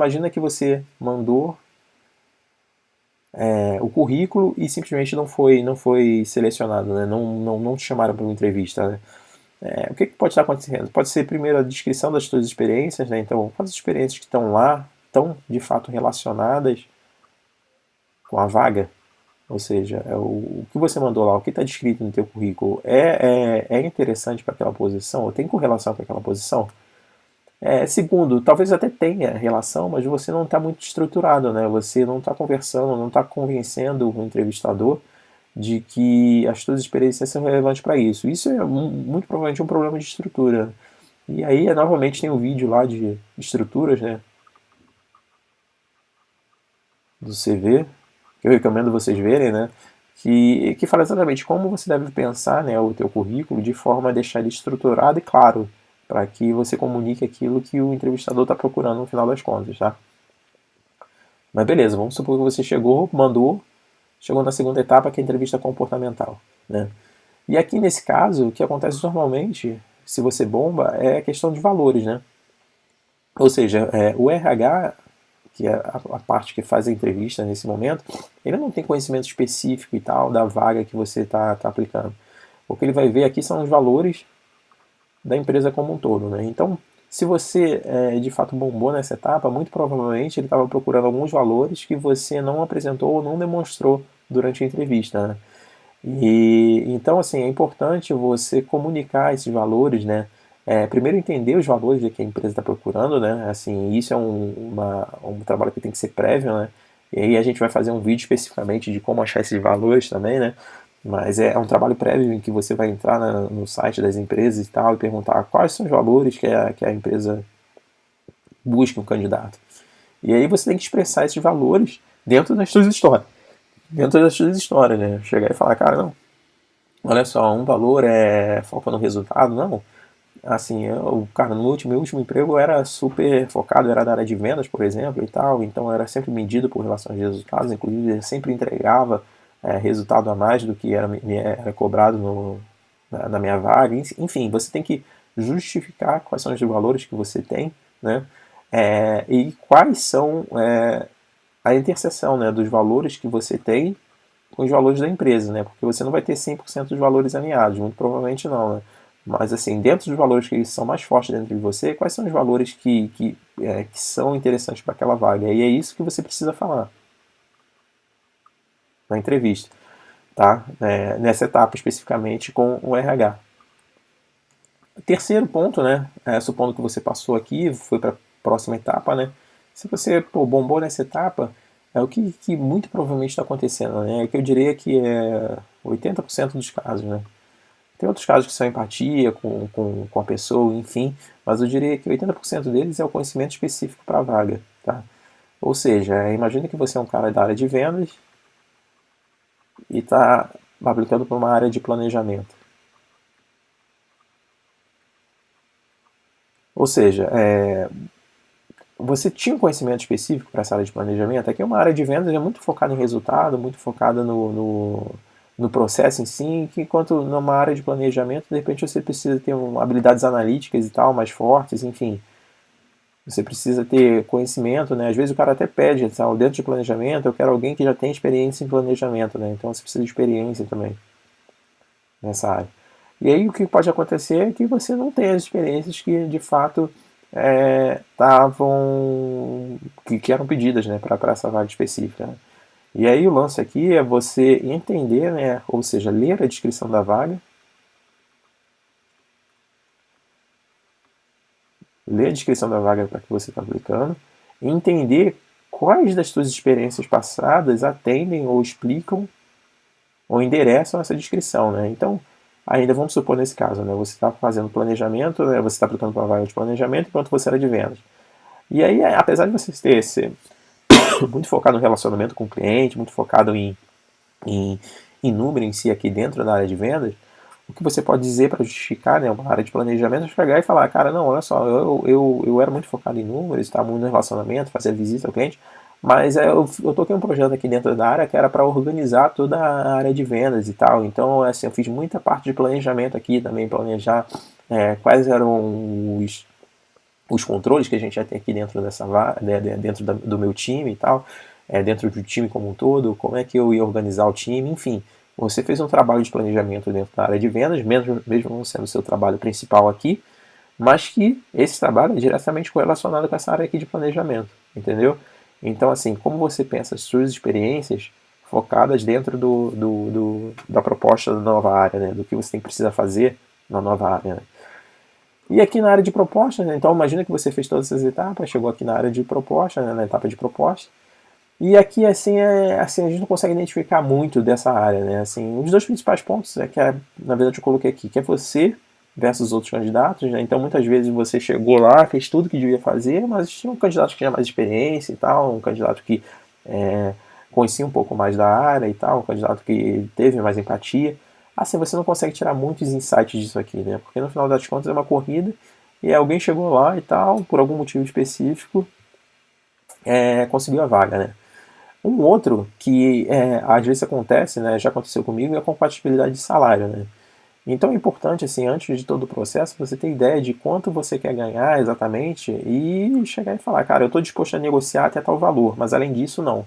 imagina que você mandou o currículo e simplesmente não foi selecionado, né? Não te chamaram para uma entrevista, né? O que pode estar acontecendo? Pode ser primeiro a descrição das suas experiências, né? Então, quais experiências que estão lá estão de fato relacionadas com a vaga? Ou seja, o que você mandou lá, o que está descrito no teu currículo é interessante para aquela posição? Ou tem correlação com aquela posição? Segundo, talvez até tenha relação, mas você não está muito estruturado, né? Você não está conversando, não está convencendo o entrevistador de que as suas experiências são relevantes para isso. Isso é muito provavelmente um problema de estrutura. E aí, novamente, tem um vídeo lá de estruturas, né, do CV, que eu recomendo vocês verem, né, que fala exatamente como você deve pensar, né, o teu currículo de forma a deixar ele estruturado e claro, para que você comunique aquilo que o entrevistador está procurando no final das contas, tá? Mas beleza, vamos supor que você chegou na segunda etapa, que é a entrevista comportamental, né? E aqui nesse caso, o que acontece normalmente, se você bomba, é a questão de valores, né? Ou seja, o RH, que é a parte que faz a entrevista nesse momento, ele não tem conhecimento específico e tal da vaga que você está aplicando. O que ele vai ver aqui são os valores da empresa como um todo, né? Então, se você de fato bombou nessa etapa, muito provavelmente ele estava procurando alguns valores que você não apresentou ou não demonstrou durante a entrevista, né? E então, assim, é importante você comunicar esses valores, né? Primeiro entender os valores que a empresa está procurando, né? Assim, isso é um trabalho que tem que ser prévio, né? E aí a gente vai fazer um vídeo especificamente de como achar esses valores também, né? Mas é um trabalho prévio em que você vai entrar no site das empresas e tal e perguntar quais são os valores que a empresa busca um candidato. E aí você tem que expressar esses valores dentro das suas histórias. Dentro das suas histórias, né? Chegar e falar, cara, não, olha só, um valor foca no resultado, não. Assim, cara, no meu último emprego eu era super focado, era da área de vendas, por exemplo, e tal, então eu era sempre medido por relação aos resultados, inclusive eu sempre entregava resultado a mais do que era cobrado na minha vaga. Enfim, você tem que justificar quais são os valores que você tem, né? E quais são a interseção, né, dos valores que você tem com os valores da empresa, né? Porque você não vai ter 100% dos valores alinhados, muito provavelmente não, né? Mas, assim, dentro dos valores que são mais fortes dentro de você, quais são os valores que são interessantes para aquela vaga? E é isso que você precisa falar na entrevista, tá? Nessa etapa especificamente com o RH. Terceiro ponto, né? Supondo que você passou aqui, foi para a próxima etapa, né? Se você bombou nessa etapa, é o que muito provavelmente está acontecendo, né? É que eu diria que é 80% dos casos, né? Tem outros casos que são empatia com a pessoa, enfim, mas eu diria que 80% deles é o conhecimento específico para a vaga, tá? Ou seja, imagine que você é um cara da área de vendas e está aplicando para uma área de planejamento. Ou seja, você tinha um conhecimento específico para essa área de planejamento? Aqui é uma área de vendas é muito focada em resultado, muito focada no processo em si, que enquanto numa área de planejamento, de repente você precisa ter habilidades analíticas e tal, mais fortes, enfim. Você precisa ter conhecimento, né? Às vezes o cara até pede, sabe, dentro de planejamento, eu quero alguém que já tem experiência em planejamento, né? Então você precisa de experiência também nessa área. E aí o que pode acontecer é que você não tem as experiências que de fato estavam que eram pedidas, né, para essa vaga específica, né? E aí o lance aqui é você entender, né, ou seja, ler a descrição da vaga, ler a descrição da vaga para que você está aplicando, e entender quais das suas experiências passadas atendem ou explicam ou endereçam essa descrição, né? Então, ainda vamos supor nesse caso, né, você está fazendo planejamento, né, você está aplicando para a vaga de planejamento enquanto você era de vendas. E aí, apesar de você ser muito focado no relacionamento com o cliente, muito focado em, em número em si aqui dentro da área de vendas, o que você pode dizer para justificar, né, uma área de planejamento é chegar e falar, cara, não, olha só, eu era muito focado em números, estava muito no relacionamento, fazer visita ao cliente, mas eu toquei um projeto aqui dentro da área que era para organizar toda a área de vendas e tal, então assim, eu fiz muita parte de planejamento aqui também, planejar quais eram os controles que a gente já tem aqui dentro dentro do meu time e tal, dentro do time como um todo, como é que eu ia organizar o time, enfim. Você fez um trabalho de planejamento dentro da área de vendas, mesmo não sendo o seu trabalho principal aqui, mas que esse trabalho é diretamente correlacionado com essa área aqui de planejamento, entendeu? Então, assim, como você pensa as suas experiências focadas dentro da proposta da nova área, né? Do que você precisa fazer na nova área, né? E aqui na área de proposta, né? Então imagina que você fez todas essas etapas, chegou aqui na área de proposta, né? Na etapa de proposta, e aqui, assim, a gente não consegue identificar muito dessa área, né? Assim, um dos dois principais pontos é que, na verdade, eu coloquei aqui, que é você versus outros candidatos, né? Então, muitas vezes você chegou lá, fez tudo que devia fazer, mas tinha um candidato que tinha mais experiência e tal, um candidato que conhecia um pouco mais da área e tal, um candidato que teve mais empatia. Assim, você não consegue tirar muitos insights disso aqui, né? Porque no final das contas é uma corrida e alguém chegou lá e tal, por algum motivo específico, conseguiu a vaga, né? Um outro que às vezes acontece, né, já aconteceu comigo, é a compatibilidade de salário, né? Então é importante, assim, antes de todo o processo, você ter ideia de quanto você quer ganhar exatamente e chegar e falar, cara, eu estou disposto a negociar até tal valor, mas além disso, não.